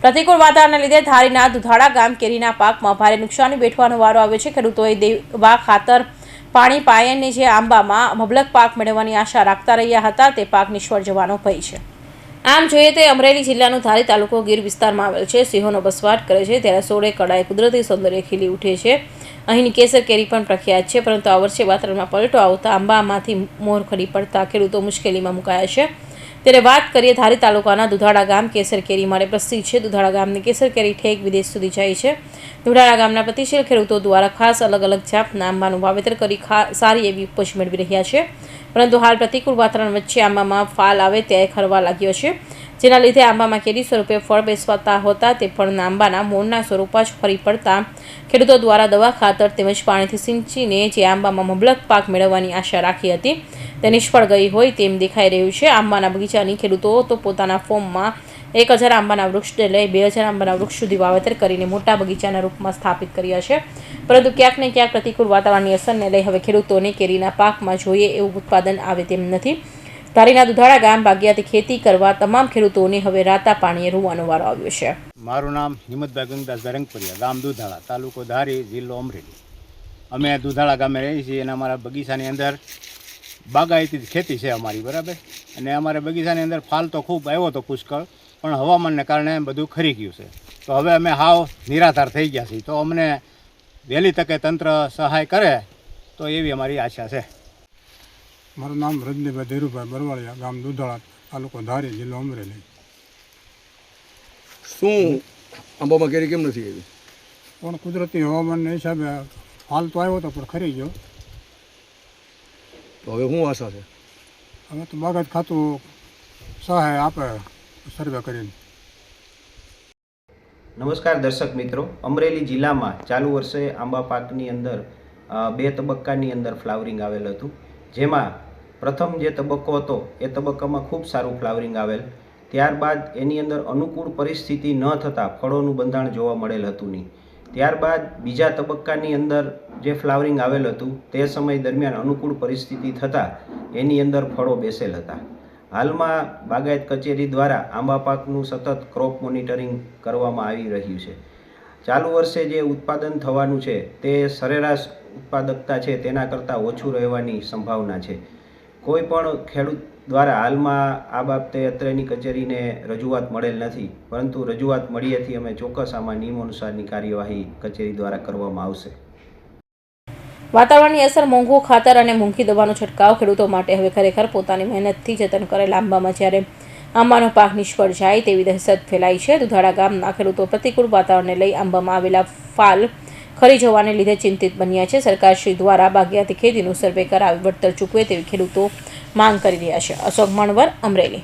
પ્રતિકૂળ વાતાવરણને લીધે ધારીના દુધાળા ગામ કેરીના પાકમાં ભારે નુકસાની વેઠવાનો વારો આવ્યો છે। ખેડૂતોએ દેવા ખાતર પાણી પાયાને જે આંબામાં મબલક પાક મેળવવાની આશા રાખતા રહ્યા હતા તે પાક નિષ્ફળ જવાનો ભય છે। આમ જોઈએ તો અમરેલી જિલ્લાનું ધારી તાલુકો ગીર વિસ્તારમાં આવેલ છે। સિંહોનો વસવાટ કરે છે ત્યારે સોળે કળાએ કુદરતી સૌંદર્ય ખીલી ઉઠે છે। અહીંની કેસર કેરી પણ પ્રખ્યાત છે, પરંતુ આ વર્ષે વાતાવરણમાં પલટો આવતા આંબામાંથી મોર ખરી પડતા ખેડૂતો મુશ્કેલીમાં મુકાયા છે। ત્યારે વાત કરીએ ધારી તાલુકાના દુધાળા ગામ કેસર કેરી માટે પ્રસિદ્ધ છે। દુધાળા ગામની કેસર કેરી ઠેક વિદેશ સુધી જાય છે। દુધાળા ગામના પ્રતિશીલ ખેડૂતો દ્વારા ખાસ અલગ અલગ જાતના આંબાનું વાવેતર કરી સારી એવી ઉપજ મેળવી રહ્યા છે, પરંતુ હાલ પ્રતિકૂળ વાતાવરણ વચ્ચે આંબામાં ફાલ આવે ત્યારે ખરવા લાગ્યો છે, જેના લીધે આંબામાં કેરી સ્વરૂપે ફળ બેસવાતા હોતા તે ફળના આંબાના મોરના સ્વરૂપમાં જ ફરી પડતા ખેડૂતો દ્વારા દવા ખાતર તેમજ પાણીથી સિંચીને જે આંબામાં મબલક પાક મેળવવાની આશા રાખી હતી તે નિષ્ફળ ગઈ હોય તેમ દેખાઈ રહ્યું છે। આંબાના બગીચાની ખેડૂતો તો પોતાના ફોર્મમાં 1000 આંબાના વૃક્ષને લઈ 2000 આંબાના વૃક્ષ સુધી વાવેતર કરીને મોટા બગીચાના રૂપમાં સ્થાપિત કર્યા છે, પરંતુ ક્યાંક ને ક્યાંક પ્રતિકૂળ વાતાવરણની અસરને લઈ હવે ખેડૂતોને કેરીના પાકમાં જોઈએ એવું ઉત્પાદન આવે તેમ નથી। ધારીના દુધાળા ગામ ભાગ્યાથી ખેતી કરવા તમામ ખેડૂતોને હવે રાતા પાણીએ રોવાનો વારો આવ્યો છે। મારું નામ હિંમતભાઈ ગંગદાસ ધરંગપરિયા, ગામ દુધાળા, તાલુકો ધારી, જિલ્લો અમરેલી। અમે દુધાળા ગામે રહીએ છીએ અને અમારા બગીચાની અંદર બાગાયતી ખેતી છે અમારી, બરાબર। અને અમારા બગીચાની અંદર ફાલ તો ખૂબ આવ્યો હતો પુષ્કળ, પણ હવામાનને કારણે બધું ખરી ગયું છે। તો હવે અમે હાવ નિરાધાર થઈ ગયા છીએ, તો અમને વહેલી તકે તંત્ર સહાય કરે તો એવી અમારી આશા છે। મારું નામ રજનીભાઈ ધીરુભાઈ બરવાળિયા, ગામ દુધાળા, તાલુકો ધારી, જિલ્લો અમરેલી। શું આંબામાં કેરી કેમ નથી આવી? પણ કુદરતી હવામાનના હિસાબે હાલ તો આવ્યો હતો પણ ખરી ગયો। તો હવે શું આશા છે? હવે તો બાગાયત ખાતું સહાય આપે સર્વે કરીને। નમસ્કાર દર્શક મિત્રો, અમરેલી જિલ્લામાં ચાલુ વર્ષે આંબા પાકની અંદર 2 તબક્કાની અંદર ફ્લાવરિંગ આવેલ હતું, જેમાં પ્રથમ જે તબક્કો હતો એ તબક્કામાં ખૂબ સારું ફ્લાવરિંગ આવેલ। ત્યારબાદ એની અંદર અનુકૂળ પરિસ્થિતિ ન થતાં ફળોનું બંધાણ જોવા મળેલ હતું નહીં। ત્યારબાદ બીજા તબક્કાની અંદર જે ફ્લાવરિંગ આવેલ હતું તે સમય દરમિયાન અનુકૂળ પરિસ્થિતિ થતાં એની અંદર ફળો બેસેલ હતા। હાલમાં બાગાયત કચેરી દ્વારા આંબા પાકનું સતત ક્રોપ મોનિટરિંગ કરવામાં આવી રહ્યું છે। ચાલુ વર્ષે જે ઉત્પાદન થવાનું છે તે સરેરાશ ઉત્પાદકતા છે તેના કરતાં ઓછું રહેવાની સંભાવના છે। કોઈ પણ ખેડૂત દ્વારા હાલમાં આ બાબતે અત્રેની કચેરીને રજૂઆત મળેલ નથી, પરંતુ રજૂઆત મળીએથી અમે ચોક્કસ આમાં નિયમ અનુસારની કાર્યવાહી કચેરી દ્વારા કરવામાં આવશે। વાતાવરણની અસર, મોંઘું ખાતર અને મોંઘી દવાનો છંટકાવ ખેડૂતો માટે હવે ખરેખર પોતાની મહેનતથી જતન કરેલા આંબામાં જ્યારે આંબાનો પાક નિષ્ફળ જાય તેવી દહેશત ફેલાઈ છે। દુધાળા ગામના ખેડૂતો પ્રતિકૂળ વાતાવરણને લઈ આંબામાં આવેલા ફાલ ખરી જવાને લીધે ચિંતિત બન્યા છે। સરકારશ્રી દ્વારા બાગાયતી ખેતીનું સર્વે કરાવી વળતર ચૂકવે તેવી ખેડૂતો માંગ કરી રહ્યા છે। અશોક મણવર, અમરેલી।